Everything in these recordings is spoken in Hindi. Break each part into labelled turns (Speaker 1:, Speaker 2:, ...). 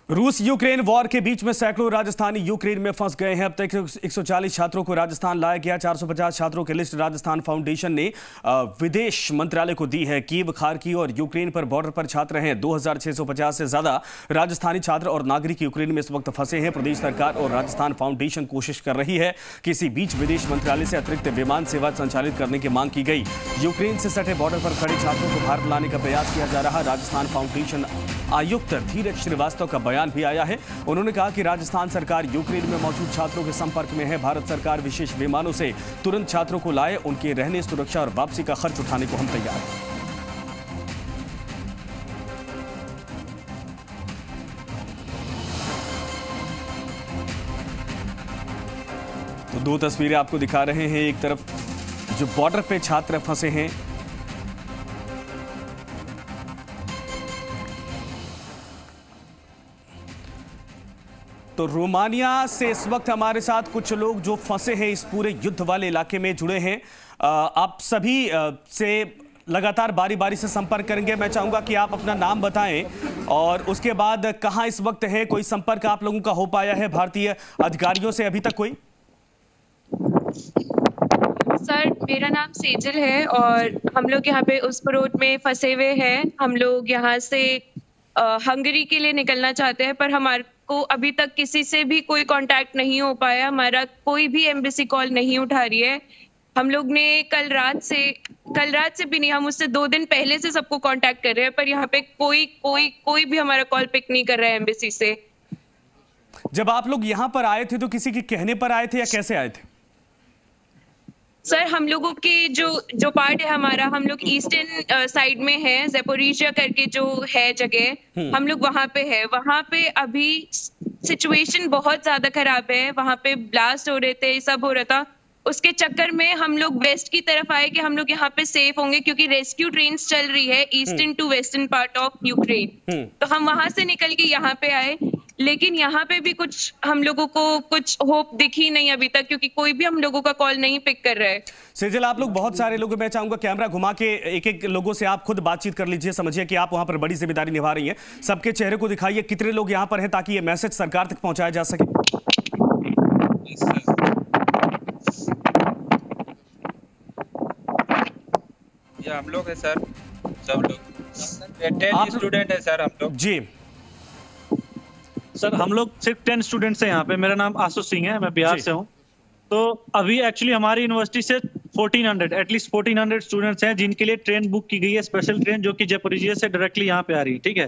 Speaker 1: रूस यूक्रेन वॉर के बीच में सैकड़ों राजस्थानी यूक्रेन में फंस गए हैं। अब तक 140 छात्रों को राजस्थान लाया गया। 450 छात्रों की लिस्ट राजस्थान फाउंडेशन ने विदेश मंत्रालय को दी है। कीव, खार्किव और यूक्रेन पर बॉर्डर पर छात्र हैं। 2650 से ज्यादा राजस्थानी छात्र और नागरिक यूक्रेन में इस वक्त फंसे हैं। प्रदेश सरकार और राजस्थान फाउंडेशन कोशिश कर रही है कि इसी बीच विदेश मंत्रालय से अतिरिक्त विमान सेवा संचालित करने की मांग की गई। यूक्रेन से सटे बॉर्डर पर खड़े छात्रों को भारत लाने का प्रयास किया जा रहा। राजस्थान फाउंडेशन आयुक्त धीरज श्रीवास्तव का बयान भी आया है। उन्होंने कहा कि राजस्थान सरकार यूक्रेन में मौजूद छात्रों के संपर्क में है। भारत सरकार विशेष विमानों से तुरंत छात्रों को लाए। उनके रहने, सुरक्षा और वापसी का खर्च उठाने को हम तैयार हैं। तो दो तस्वीरें आपको दिखा रहे हैं। एक तरफ जो बॉर्डर पे छात्र फंसे हैं, तो रोमानिया से इस वक्त हमारे साथ कुछ लोग जो फंसे हैं इस पूरे युद्ध वाले इलाके में जुड़े हैं। आप सभी से लगातार बारी बारी से संपर्क करेंगे। मैं चाहूंगा कि आप अपना नाम बताएं और उसके बाद कहां इस वक्त है। कोई संपर्क आप लोगों का हो पाया है भारतीय अधिकारियों से अभी तक? कोई
Speaker 2: सर, मेरा नाम सेजल है और हम लोग यहाँ पे उस्पुरोट में फंसे हुए हैं। हम लोग यहाँ से हंगरी के लिए निकलना चाहते हैं, पर हमारे को अभी तक किसी से भी कोई कांटेक्ट नहीं हो पाया। हमारा कोई भी एम्बेसी कॉल नहीं उठा रही है। हम लोग ने कल रात से भी नहीं, हम उससे 2 दिन पहले से सबको कांटेक्ट कर रहे हैं, पर यहाँ पे कोई भी हमारा कॉल पिक नहीं कर रहा है एम्बेसी से।
Speaker 1: जब आप लोग यहाँ पर आए थे तो किसी के कहने पर आए थे या कैसे आए थे?
Speaker 2: सर, हम लोगों के जो पार्ट है हमारा, हम लोग ईस्टर्न साइड में है, ज़ैपोरिजिया करके जो है जगह, हम लोग वहां पे है। वहां पे अभी सिचुएशन बहुत ज्यादा खराब है। वहां पे ब्लास्ट हो रहे थे, सब हो रहा था। उसके चक्कर में हम लोग वेस्ट की तरफ आए कि हम लोग यहाँ पे सेफ होंगे, क्योंकि रेस्क्यू ट्रेन्स चल रही है eastern to western part of Ukraine. तो हम वहां से निकल के यहाँ पे आए, लेकिन यहाँ पे भी कुछ हम लोगों को कुछ होप दिखी नहीं अभी तक, क्योंकि कोई भी हम लोगों का कॉल नहीं पिक कर रहा है।
Speaker 1: सेजल, आप लोग बहुत सारे लोग, मैं चाहूंगा कैमरा घुमा के एक एक लोगों से आप खुद बातचीत कर लीजिए। समझिए कि आप वहां पर बड़ी जिम्मेदारी निभा रही हैं। सबके चेहरे को दिखाइए कितने लोग यहाँ पर हैं, ताकि ये मैसेज सरकार तक पहुंचाया जा सके।
Speaker 3: ये हम लोग है सर, सब लोग 10 स्टूडेंट है सर। हम लोग
Speaker 1: जी
Speaker 4: सर, हम लोग सिर्फ 10 स्टूडेंट्स हैं यहाँ पे। मेरा नाम आशुष सिंह है, मैं बिहार से हूँ। तो अभी एक्चुअली हमारी यूनिवर्सिटी से 1400 स्टूडेंट्स हैं जिनके लिए ट्रेन बुक की गई है, स्पेशल ट्रेन, जो कि जयपुरिया से डायरेक्टली यहाँ पे आ रही है। ठीक है,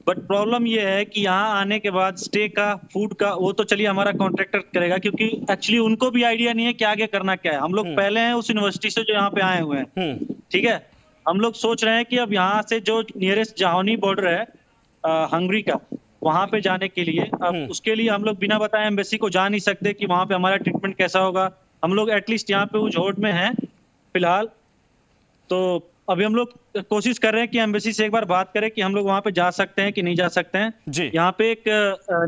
Speaker 4: बट प्रॉब्लम ये है कि यहाँ आने के बाद स्टे का, फूड का, वो तो चलिए हमारा कॉन्ट्रैक्टर करेगा, क्योंकि एक्चुअली उनको भी आइडिया नहीं है कि आगे करना क्या है। हम लोग पहले हैं उस यूनिवर्सिटी से जो यहाँ पे आए हुए हैं। ठीक है, हम लोग सोच रहे हैं कि अब यहाँ से जो नियरेस्ट जाहोनी बॉर्डर है हंगरी का, वहां पे जाने के लिए, अब उसके लिए हम लोग बिना बताए एम्बेसी को जा नहीं सकते कि वहां पे हमारा ट्रीटमेंट कैसा होगा। हम लोग एटलीस्ट यहाँ पे उझोड़ में हैं फिलहाल। तो अभी हम लोग कोशिश कर रहे हैं कि एम्बेसी से एक बार बात करें कि हम लोग वहां पे जा सकते हैं कि नहीं जा सकते हैं। यहाँ पे एक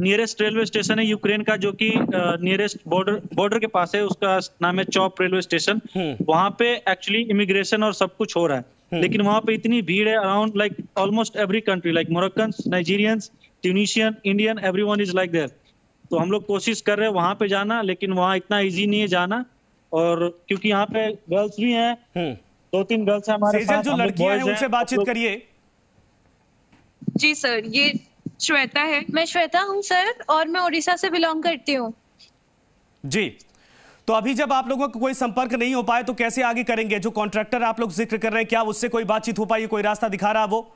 Speaker 4: नियरेस्ट रेलवे स्टेशन है यूक्रेन का, जो कि नियरेस्ट बॉर्डर के पास है। उसका नाम है चॉप रेलवे स्टेशन। वहां पे एक्चुअली इमिग्रेशन और सब कुछ हो रहा है, लेकिन वहां पे इतनी भीड़ है, around like almost every country, like Moroccans, Nigerians, Tunisian, Indian, everyone is like there. तो हम लोग कोशिश कर रहे हैं वहां पे जाना, लेकिन वहां इतना इजी नहीं है जाना। और क्योंकि यहाँ पे गर्ल्स भी हैं, 2-3 गर्ल्स हैं हमारे साथ।
Speaker 1: जो लड़कियां हैं उनसे बातचीत करिए।
Speaker 2: जी सर, ये श्वेता है।
Speaker 5: मैं श्वेता हूँ सर, और मैं उड़ीसा से बिलोंग करती हूँ।
Speaker 1: जी, तो अभी जब आप लोगों का कोई संपर्क नहीं हो पाए तो कैसे आगे करेंगे? जो कॉन्ट्रैक्टर आप लोग जिक्र कर रहे हैं, क्या उससे कोई बातचीत हो पाई? कोई रास्ता दिखा रहा वो?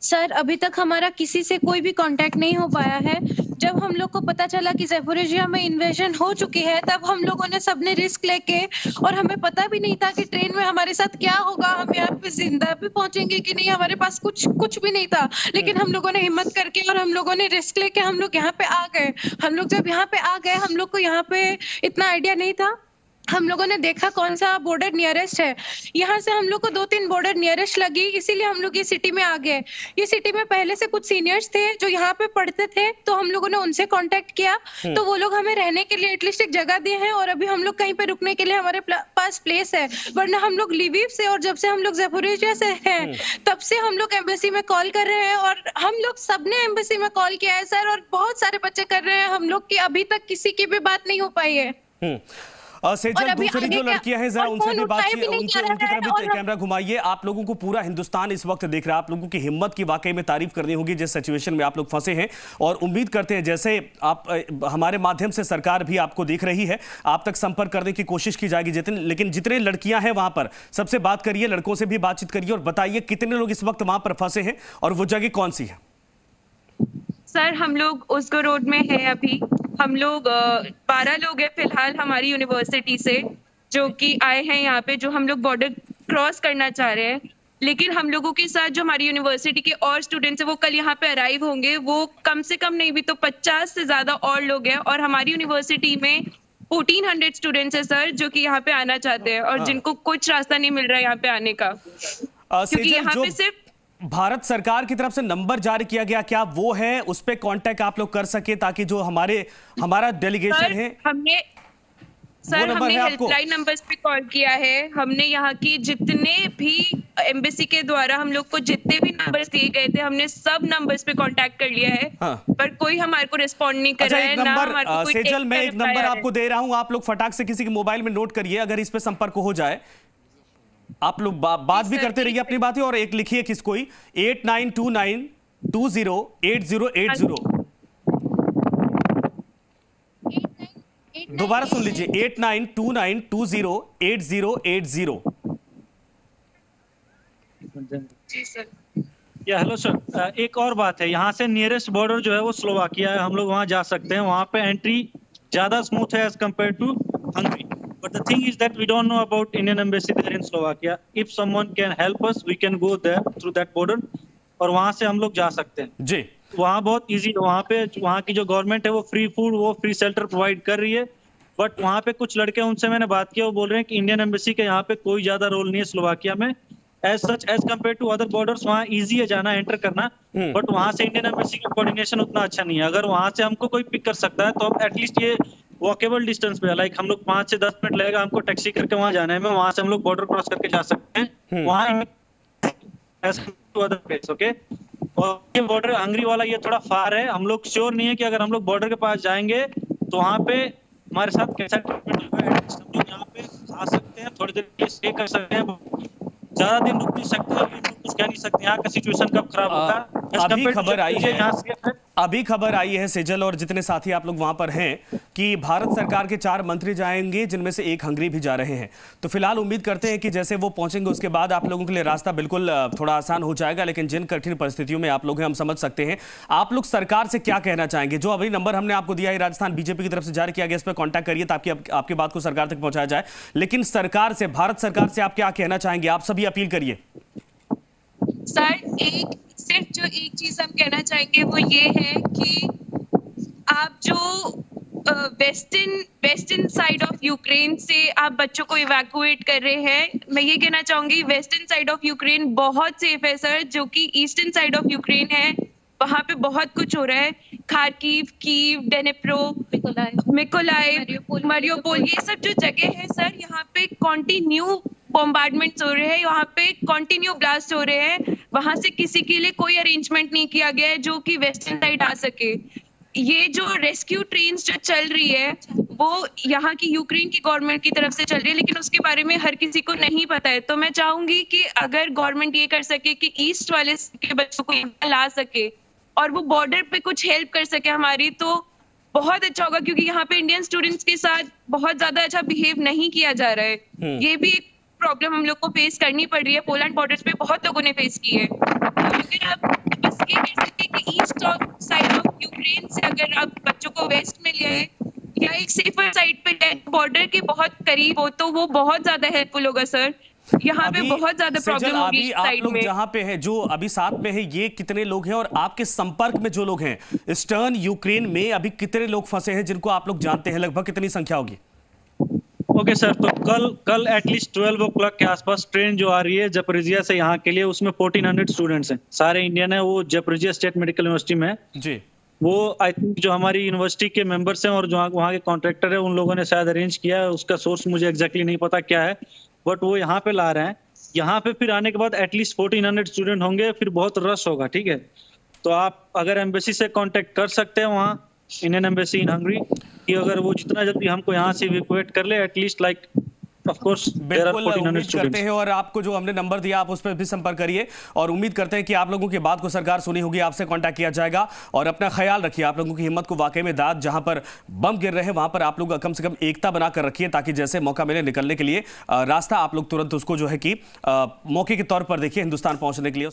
Speaker 5: सर, अभी तक हमारा किसी से कोई भी कांटेक्ट नहीं हो पाया है। जब हम लोग को पता चला कि ज़ैपोरिजिया में इन्वेजन हो चुकी है, तब हम लोगों ने सबने रिस्क लेके, और हमें पता भी नहीं था कि ट्रेन में हमारे साथ क्या होगा, हम यहाँ पे जिंदा भी पहुंचेंगे कि नहीं। हमारे पास कुछ भी नहीं था, लेकिन हम लोगों ने हिम्मत करके और हम लोगों ने रिस्क लेके हम लोग यहाँ पे आ गए। हम लोग जब यहाँ पे आ गए, हम लोग को यहाँ पे इतना आइडिया नहीं था हम लोगों ने देखा कौन सा बॉर्डर नियरेस्ट है। यहाँ से हम लोग को 2-3 बॉर्डर नियरेस्ट लगी, इसीलिए हम लोग ये सिटी में आ गए। ये सिटी में पहले से कुछ सीनियर्स थे जो यहाँ पे पढ़ते थे, तो हम लोगों ने उनसे कांटेक्ट किया, तो वो लोग हमें रहने के लिए एटलीस्ट एक जगह दिए हैं और अभी हम लोग कहीं पे रुकने के लिए हमारे पास प्लेस है। वरना हम लोग लिविव से और जब से हम लोग ज़पोरिज़िया से हैं तब से हम लोग एम्बेसी में कॉल कर रहे हैं और हम लोग सबने एम्बेसी में कॉल किया है सर, और बहुत सारे बच्चे कर रहे हैं हम लोग की, अभी तक किसी की भी बात नहीं हो पाई है।
Speaker 1: सेजल, दूसरी जो लड़कियां हैं जरा उनसे भी बात कीजिए, उनकी तरफ भी कैमरा घुमाइए। आप लोगों को पूरा हिंदुस्तान इस वक्त देख रहा है, आप लोगों की हिम्मत की वाकई में तारीफ करनी होगी जिस सिचुएशन में आप लोग फंसे हैं, और उम्मीद करते हैं जैसे आप हमारे माध्यम से सरकार भी आपको देख रही है, आप तक संपर्क करने की कोशिश की जाएगी। लेकिन जितने लड़कियां हैं वहां पर सबसे बात करिए, लड़कों से भी बातचीत करिए और बताइए कितने लोग इस वक्त वहां पर फंसे हैं और वो जगह कौन सी है।
Speaker 2: सर हम लोग उस्को रोड में है अभी, हम लोग 12 लोग हैं फिलहाल हमारी यूनिवर्सिटी से जो कि आए हैं यहाँ पे, जो हम लोग बॉर्डर क्रॉस करना चाह रहे हैं। लेकिन हम लोगों के साथ जो हमारी यूनिवर्सिटी के और स्टूडेंट्स हैं वो कल यहाँ पे अराइव होंगे, वो कम से कम नहीं भी तो 50 से ज्यादा और लोग हैं, और हमारी यूनिवर्सिटी में 1400 स्टूडेंट्स हैं सर जो कि यहाँ पे आना चाहते हैं और जिनको कुछ रास्ता नहीं मिल रहा है यहाँ पे आने का, क्योंकि यहाँ पे सिर्फ
Speaker 1: भारत सरकार की तरफ से नंबर जारी किया गया, क्या वो है, उस पे कांटेक्ट आप लोग कर सके ताकि जो हमारा डेलीगेशन है
Speaker 2: हमने हेल्पलाइन नंबर्स पे कॉल किया है, हमने यहाँ की जितने भी एम्बेसी के द्वारा हम लोग को जितने भी नंबर्स दिए गए थे हमने सब नंबर्स पे कांटेक्ट कर लिया है। हाँ। पर कोई हमारे को रिस्पॉन्ड नहीं कर रहा है। ना हमारे को कोई
Speaker 1: सेजल, मैं एक नंबर आपको दे रहा हूँ, आप लोग फटाक से किसी के मोबाइल में नोट करिए, अगर इस पे संपर्क हो जाए आप लोग बात भी करते रहिए अपनी बातें, और एक लिखिए किस कोई 8929208080। दोबारा सुन लीजिए 8929208080।
Speaker 2: जी सर।
Speaker 4: या हेलो सर, एक और बात है, यहाँ से नियरेस्ट बॉर्डर जो है वो स्लोवाकिया है, हम लोग वहाँ जा सकते हैं, वहाँ पे एंट्री ज्यादा स्मूथ है as compare to Hungary. But the thing is that we don't know about Indian embassy there in Slovakia. If someone can help us, we can go there through that border, और वहाँ से हम लोग जा सकते हैं
Speaker 1: जी।
Speaker 4: वहाँ बहुत इजी, वहाँ की जो गवर्नमेंट है वो फ्री फूड, वो फ्री शेल्टर प्रोवाइड कर रही है। बट वहाँ पे कुछ लड़के, उनसे मैंने बात किया, वो बोल रहे हैं कि इंडियन एम्बेसी के यहाँ पे कोई ज्यादा रोल नहीं है स्लोवाकिया में as such, as compare to other borders. वहाँ इजी है जाना, एंटर करना, बट वहाँ से इंडियन एम्बेसी का कोऑर्डिनेशन उतना अच्छा नहीं है। अगर वहाँ से हमको कोई पिक कर सकता है तो हम एटलीस्ट ये वॉकेबल डिस्टेंस पे, लाइक हम लोग 5 से 10 मिनट लगेगा हमको टैक्सी करके वहां जाने में, वहां से हम लोग बॉर्डर क्रॉस करके जा सकते हैं वहां अदर प्लेस। ओके, और ये बॉर्डर हंगरी वाला ये थोड़ा फार है, हम लोग श्योर नहीं है कि अगर हम लोग बॉर्डर के पास जाएंगे तो वहां पे हमारे साथ कैसा ट्रीटमेंट होगा। एटलीस्ट हम लोग यहाँ पे आ सकते हैं, थोड़ी देर स्टे कर सकते हैं, ज्यादा दिन रुक नहीं सकते, कुछ कह नहीं सकते यहाँ का सिचुएशन कब खराब होगा।
Speaker 1: अभी खबर आई है सेजल और जितने साथी आप लोग वहां पर हैं कि भारत सरकार के 4 मंत्री जाएंगे, जिनमें से एक हंगरी भी जा रहे हैं। तो फिलहाल उम्मीद करते हैं कि जैसे वो पहुंचेंगे उसके बाद आप लोगों के लिए रास्ता बिल्कुल थोड़ा आसान हो जाएगा, लेकिन जिन कठिन परिस्थितियों में आप लोग हैं हम समझ सकते हैं। आप लोग सरकार से क्या कहना चाहेंगे? जो अभी नंबर हमने आपको दिया है राजस्थान बीजेपी की तरफ से जारी किया गया, इस पर कॉन्टैक्ट करिए ताकि आपकी बात को सरकार तक पहुंचाया जाए। लेकिन सरकार से, भारत सरकार से आप क्या कहना चाहेंगे? आप सभी अपील करिए।
Speaker 2: सर सिर्फ जो एक चीज हम कहना चाहेंगे वो ये है कि आप जो वेस्टर्न साइड ऑफ यूक्रेन से आप बच्चों को इवैक्यूएट कर रहे हैं, मैं ये कहना चाहूंगी वेस्टर्न साइड ऑफ यूक्रेन बहुत सेफ है सर। जो कि ईस्टर्न साइड ऑफ यूक्रेन है वहां पे बहुत कुछ हो रहा है, खार्किव, कीव, डेनेप्रो, मिकोलाइव, मारियोपोल, ये सब जो जगह है सर, यहाँ पे कॉन्टिन्यू बॉम्बार्डमेंट्स हो रहे हैं, यहाँ पे कॉन्टिन्यू ब्लास्ट हो रहे हैं। वहां से किसी के लिए कोई अरेंजमेंट नहीं किया गया है जो कि वेस्टर्न साइड आ सके। ये जो रेस्क्यू ट्रेन्स जो चल रही है वो यहाँ की यूक्रेन की गवर्नमेंट की तरफ से चल रही है, लेकिन उसके बारे में हर किसी को नहीं पता है। तो मैं चाहूंगी कि अगर गवर्नमेंट ये कर सके कि ईस्ट वाले के बच्चों को यहाँ ला सके और वो बॉर्डर पे कुछ हेल्प कर सके हमारी, तो बहुत अच्छा होगा, क्योंकि यहाँ पे इंडियन स्टूडेंट्स के साथ बहुत ज्यादा अच्छा बिहेव नहीं किया जा रहा है। ये भी एक प्रॉब्लम हम लोग को फेस करनी पड़ रही है, पोलैंड बॉर्डर्स पे बहुत लोगों ने फेस की है। अगर आप बस ये कह सकते हैं कि ईस्ट साइड ऑफ यूक्रेन से अगर आप बच्चों को वेस्ट में ले आए या एक सेफर साइड पे बॉर्डर के बहुत करीब हो तो वो बहुत ज्यादा हेल्पफुल होगा सर। यहाँ पे बहुत ज्यादा प्रॉब्लम होगी
Speaker 1: आप लोग जहाँ पे है, जो अभी साथ में है, ये कितने लोग हैं और आपके संपर्क में जो लोग हैं ईस्टर्न यूक्रेन में अभी कितने लोग फंसे हैं जिनको आप लोग जानते हैं? लगभग कितनी संख्या होगी?
Speaker 4: ओके सर, तो कल एटलीस्ट 12 o'clock के आसपास ट्रेन जो आ रही है जपोरिजिया से यहाँ के लिए, उसमें 1400 स्टूडेंट्स हैं, सारे इंडियन है, वो जपोरिजिया स्टेट मेडिकल यूनिवर्सिटी में है
Speaker 1: जी।
Speaker 4: वो आई थिंक जो हमारी यूनिवर्सिटी के मेंबर्स हैं और जो वहाँ के कॉन्ट्रैक्टर है, उन लोगों ने शायद अरेंज किया है, उसका सोर्स मुझे एग्जैक्टली नहीं पता क्या है, बट वो यहाँ पे ला रहे हैं। यहाँ पे फिर आने के बाद एटलीस्ट 1400 स्टूडेंट होंगे, फिर बहुत रश होगा, ठीक है। तो आप अगर एम्बेसी से कांटेक्ट कर सकते हैं वहाँ, इंडियन एम्बेसी इन हंगरी, कि अगर वो जितना जल्दी हमको यहाँ से इवैक्यूएट कर ले, at least like of course there are
Speaker 1: बिल्कुल
Speaker 4: 1400
Speaker 1: उम्मीद करते
Speaker 4: स्टूडेंट्स।
Speaker 1: हैं, और आपको जो हमने नंबर दिया आप उस पर भी संपर्क करिए, और उम्मीद करते हैं कि आप लोगों की बात को सरकार सुनी होगी, आपसे कांटेक्ट किया जाएगा। और अपना ख्याल रखिए, आप लोगों की हिम्मत को वाकई में दाद, जहां पर बम गिर रहे हैं वहां पर आप लोग कम से कम एकता बनाकर रखिए, ताकि जैसे मौका मिले निकलने के लिए रास्ता आप लोग तुरंत उसको जो है कि मौके के तौर पर देखिए हिंदुस्तान पहुंचने के लिए।